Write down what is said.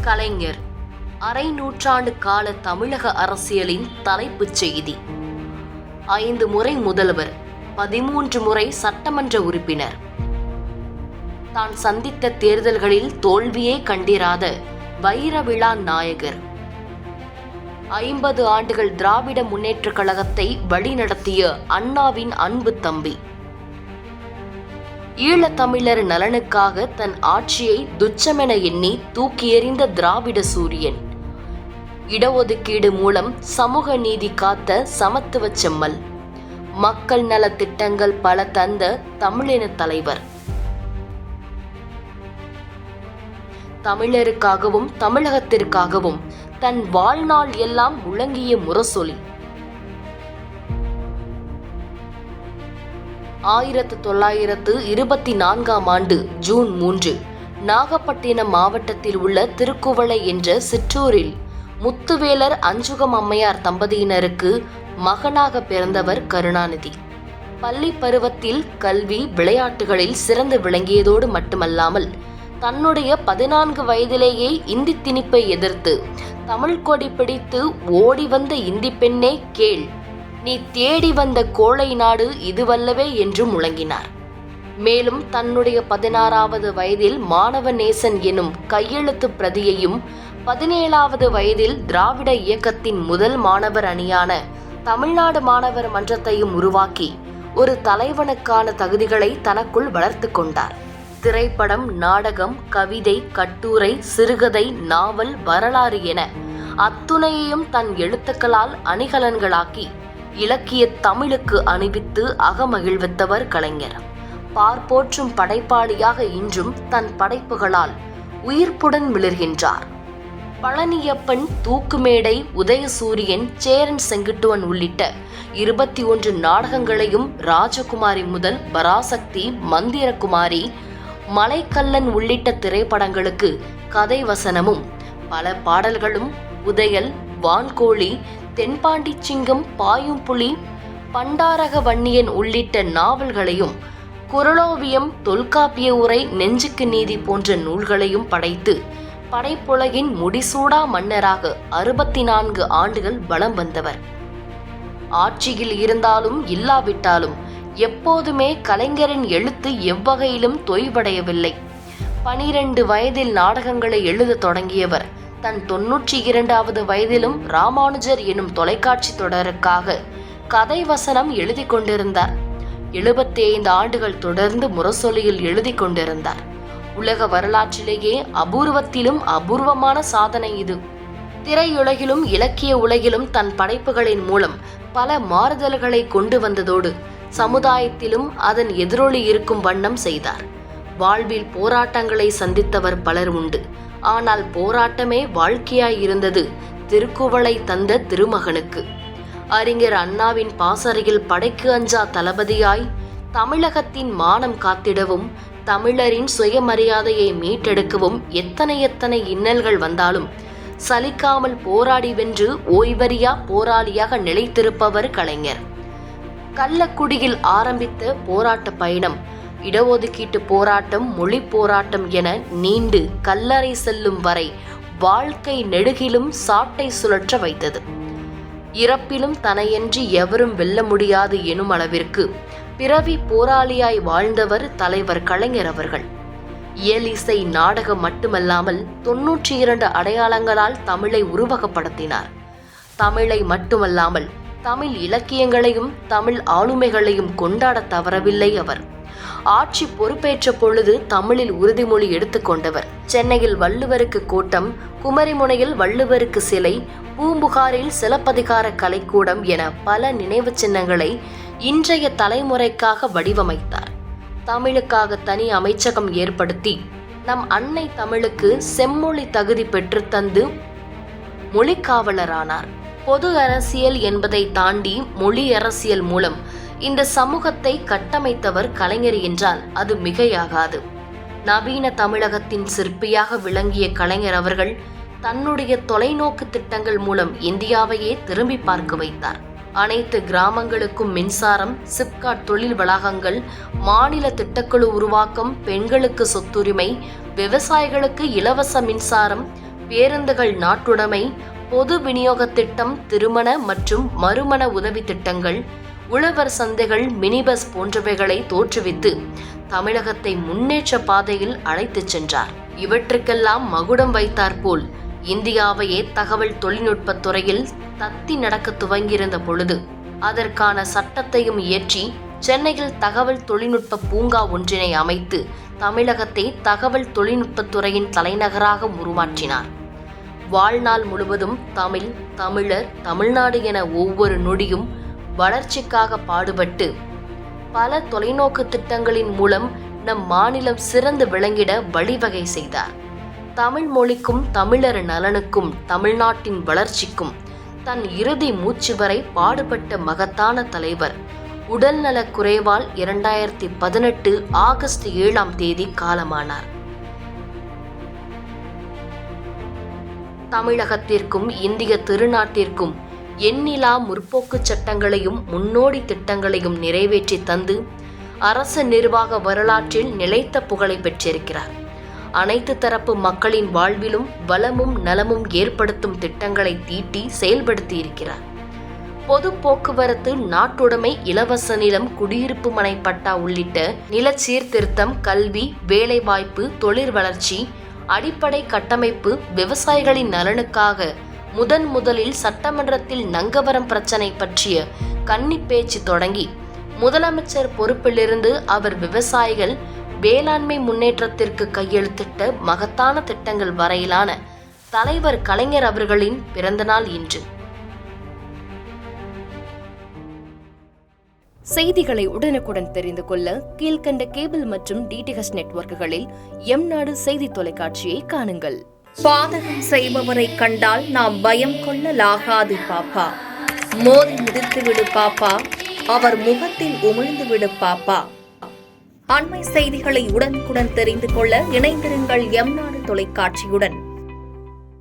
கலைஞர் அரை நூற்றாண்டு கால தமிழக அரசியலின் தலைப்புச் செய்தி. 5 முறை முதல்வர், 13 முறை சட்டமன்ற உறுப்பினர். தான் சந்தித்த தேர்தல்களில் தோல்வியே கண்டிராத வைர விழா நாயகர். 50 ஆண்டுகள் திராவிட முன்னேற்றக் கழகத்தை வழிநடத்திய அண்ணாவின் அன்பு தம்பி. ஈழத்தமிழர் நலனுக்காக தன் ஆட்சியை துச்சமென எண்ணி தூக்கி எறிந்த திராவிட சூரியன். இடஒதுக்கீடு மூலம் சமூக நீதி காத்த சமத்துவ செம்மல். மக்கள் நல திட்டங்கள் பல தந்த தமிழின தலைவர். தமிழருக்காகவும் தமிழகத்திற்காகவும் தன் வாழ்நாள் எல்லாம் முழங்கிய முரசொலி. 1924ஆம் ஆண்டு ஜூன் 3 நாகப்பட்டினம் மாவட்டத்தில் உள்ள திருக்குவளை என்ற சிற்றூரில் முத்துவேலர் அஞ்சுகம் அம்மையார் தம்பதியினருக்கு மகனாக பிறந்தவர் கருணாநிதி. பள்ளி பருவத்தில் கல்வி விளையாட்டுகளில் சிறந்து விளங்கியதோடு மட்டுமல்லாமல் தன்னுடைய 14 வயதிலேயே இந்தி திணிப்பை எதிர்த்து தமிழ் கொடி பிடித்து ஓடி வந்த இந்தி பெண்ணே கேள், நீ தேடி வந்த கோழை நாடு இதுவல்லவே என்று முழங்கினார். மேலும் தன்னுடைய 16வது வயதில் மாணவ நேசன் எனும் கையெழுத்து பிரதியையும் 17வது வயதில் திராவிட இயக்கத்தின் முதல் மாணவர் அணியான தமிழ்நாடு மாணவர் மன்றத்தையும் உருவாக்கி ஒரு தலைவனுக்கான தகுதிகளை தனக்குள் வளர்த்து கொண்டார். திரைப்படம், நாடகம், கவிதை, கட்டுரை, சிறுகதை, நாவல், வரலாறு என அத்துணையையும் தன் எழுத்துக்களால் அணிகலன்களாக்கி இலக்கிய தமிழுக்கு அணிவித்து அகமகிழ்வித்தவர் கலைஞர். பார்ப்போற்றும் படைப்பாளியாக இன்றும் தன் படைப்புகளால் உயிர்ப்புடன் மிளர்கின்றார். பழனியப்பன், தூக்குமேடை, உதயசூரியன், சேரன் செங்குட்டுவன் உள்ளிட்ட 21 நாடகங்களையும் ராஜகுமாரி முதல் பராசக்தி, மந்திரகுமாரி, மலைக்கல்லன் உள்ளிட்ட திரைப்படங்களுக்கு கதை வசனமும் பல பாடல்களும் உதயல், வான்கோழி, தென்பாண்டி சிங்கம், பாயும் புலி, பண்டாரக வன்னியன் உள்ளிட்ட நாவல்களையும் குறளோவியம், தொல்காப்பிய உரை, நெஞ்சுக்கு நீதி போன்ற நூல்களையும் படைத்து படைப்புலகின் முடிசூடா மன்னராக 64 ஆண்டுகள் வலம் வந்தவர். ஆட்சியில் இருந்தாலும் இல்லாவிட்டாலும் எப்போதுமே கலைஞரின் எழுத்து எவ்வகையிலும் தொய்வடையவில்லை. 12 வயதில் நாடகங்களை எழுத தொடங்கியவர் தன் 92வது வயதிலும் ராமானுஜர் எனும் தொலைக்காட்சி தொடருக்காக கதை வசனம் எழுதி கொண்டிருந்தார். 75 ஆண்டுகள் தொடர்ந்து முரசொலியில் எழுதி கொண்டிருந்தார். உலக வரலாற்றிலேயே அபூர்வத்திலும் அபூர்வமான சாதனை இது. திரையுலகிலும் இலக்கிய உலகிலும் தன் படைப்புகளின் மூலம் பல மாறுதல்களை கொண்டு வந்ததோடு சமுதாயத்திலும் அதன் எதிரொலி இருக்கும் வண்ணம் செய்தார். வாழ்வில் போராட்டங்களை சந்தித்தவர் பலர் உண்டு. ஆனால் போராட்டமே வாழ்க்கையாய் இருந்தது திருக்குவளை தந்த திருமகனுக்கு. அறிஞர் அண்ணாவின் பாசறையில் படைக்கு அஞ்சா தளபதியாய் தமிழகத்தின் மானம் காத்திடவும் தமிழரின் சுயமரியாதையை மீட்டெடுக்கவும் எத்தனை இன்னல்கள் வந்தாலும் சலிக்காமல் போராடி வென்று ஓய்வறியா போராளியாக நிலைத்திருப்பவர் கலைஞர். கள்ளக்குடியில் ஆரம்பித்த போராட்ட பயணம் இடஒதுக்கீட்டு போராட்டம், மொழி போராட்டம் என நீண்டு கல்லறை செல்லும் வரை வாழ்க்கை நெடுகிலும் சாட்டை சுழற்ற வைத்தது. இறப்பிலும் தனையன்றி எவரும் வெல்ல முடியாது எனும் அளவிற்கு பிறவி போராளியாய் வாழ்ந்தவர் தலைவர் கலைஞர் அவர்கள். இயல், இசை, நாடகம் மட்டுமல்லாமல் 92 அடையாளங்களால் தமிழை உருவகப்படுத்தினார். தமிழை மட்டுமல்லாமல் தமிழ் இலக்கியங்களையும் தமிழ் ஆளுமைகளையும் கொண்டாட தவறவில்லை அவர். ஆட்சி பொறுப்பேற்ற பொழுது தமிழில் உறுதிமொழி எடுத்துக்கொண்டவர். சென்னையில் வள்ளுவருக்கு கோட்டம், குமரிமுனையில் வள்ளுவருக்கு சிலை, பூம்புகாரில் சிலப்பதிகார கலைக்கூடம் என பல நினைவு சின்னங்களை இன்றைய தலைமுறைக்காக வடிவமைத்தார். தமிழுக்காக தனி அமைச்சகம் ஏற்படுத்தி நம் அன்னை தமிழுக்கு செம்மொழி தகுதி பெற்று தந்து மொழிக்காவலரானார். பொது அரசியல் என்பதை தாண்டி மொழி அரசியல் மூலம் இந்த சமூகத்தை கட்டமைத்தவர் கலைஞர் என்றால் அது மிகையாகாது. நவீன தமிழகத்தின் சிற்பியாக விளங்கிய கலைஞர் அவர்கள் தன்னுடைய தொலைநோக்கு திட்டங்கள் மூலம் இந்தியாவையே திரும்பி பார்க்க வைத்தார். அனைத்து கிராமங்களுக்கும் மின்சாரம், சிப்காட் தொழில் வளாகங்கள், மாநில திட்டக்குழு உருவாக்கம், பெண்களுக்கு சொத்துரிமை, விவசாயிகளுக்கு இலவச மின்சாரம், பேருந்துகள் நாட்டுடைமை, பொது விநியோக திட்டம், திருமண மற்றும் மறுமண உதவி திட்டங்கள், உழவர் சந்தைகள், மினி பஸ் போன்றவைகளை தோற்றுவித்து தமிழகத்தை முன்னேற்ற பாதையில் அழைத்துச் சென்றார். இவற்றுக்கெல்லாம் மகுடம் வைத்தாற்போல் இந்தியாவையே தகவல் தொழில்நுட்பத் துறையில் தத்தி நடக்க துவங்கியிருந்த பொழுது அதற்கான சட்டத்தையும் இயற்றி சென்னையில் தகவல் தொழில்நுட்ப பூங்கா ஒன்றினை அமைத்து தமிழகத்தை தகவல் தொழில்நுட்பத் துறையின் தலைநகராக உருமாற்றினார். வாழ்நாள் முழுவதும் தமிழ், தமிழர், தமிழ்நாடு என ஒவ்வொரு நொடியும் வளர்ச்சிக்காக பாடுபட்டு பல தொலைநோக்கு திட்டங்களின் மூலம் நம் மாநிலம் சிறந்து விளங்கிட வழிவகை செய்தார். தமிழ் மொழிக்கும் தமிழர் நலனுக்கும் தமிழ்நாட்டின் வளர்ச்சிக்கும் தன் இறுதி மூச்சு வரை பாடுபட்ட மகத்தான தலைவர் உடல்நலக் குறைவால் 2018 ஆகஸ்ட் 7 காலமானார். தமிழகத்திற்கும் இந்திய திருநாட்டிற்கும் எண்ணிலா முற்போக்கு சட்டங்களையும் முன்னோடி திட்டங்களையும் நிறைவேற்றி தந்து அரசு நிர்வாக வரலாற்றில் நிலைத்த புகழை பெற்றிருக்கிறார். அனைத்து தரப்பு மக்களின் வாழ்விலும் வளமும் நலமும் ஏற்படுத்தும் திட்டங்களை தீட்டி செயல்படுத்தி இருக்கிறார். பொது போக்குவரத்து, நாட்டுடைமை, இலவச நிலம், குடியிருப்பு மனை பட்டா உள்ளிட்ட நில சீர்திருத்தம், கல்வி, வேலைவாய்ப்பு, தொழில் வளர்ச்சி, அடிப்படை கட்டமைப்பு, விவசாயிகளின் நலனுக்காக முதலில் சட்டமன்றத்தில் நங்கவரம் பிரச்சனை பற்றிய கன்னி பேச்சு தொடங்கி முதலமைச்சர் பொறுப்பிலிருந்து அவர் விவசாயிகள் வேளாண்மை முன்னேற்றத்திற்கு கையெழுத்திட்ட மகத்தான திட்டங்கள் வரையிலான தலைவர் கலைஞர் அவர்களின் பிறந்தநாள் இன்று. செய்திகளை உடனுக்குடன் தெரிந்து கொள்ள கீழ்கண்ட கேபிள் மற்றும் டிடிஎச் நெட்வொர்க்குகளில் எம்நாடு செய்தி தொலைக்காட்சியை காணுங்கள். பாதகம் செய்பவரை கண்டால் நாம் பயம் கொள்ளலாகாது பாப்பா. மோதி மிதித்து விடு பாப்பா, அவர் முகத்தில் உமிழ்ந்து விடு பாப்பா. அண்மை செய்திகளை உடனுக்குடன் தெரிந்து கொள்ள இணைந்திருங்கள் எம்நாடு தொலைக்காட்சியுடன்.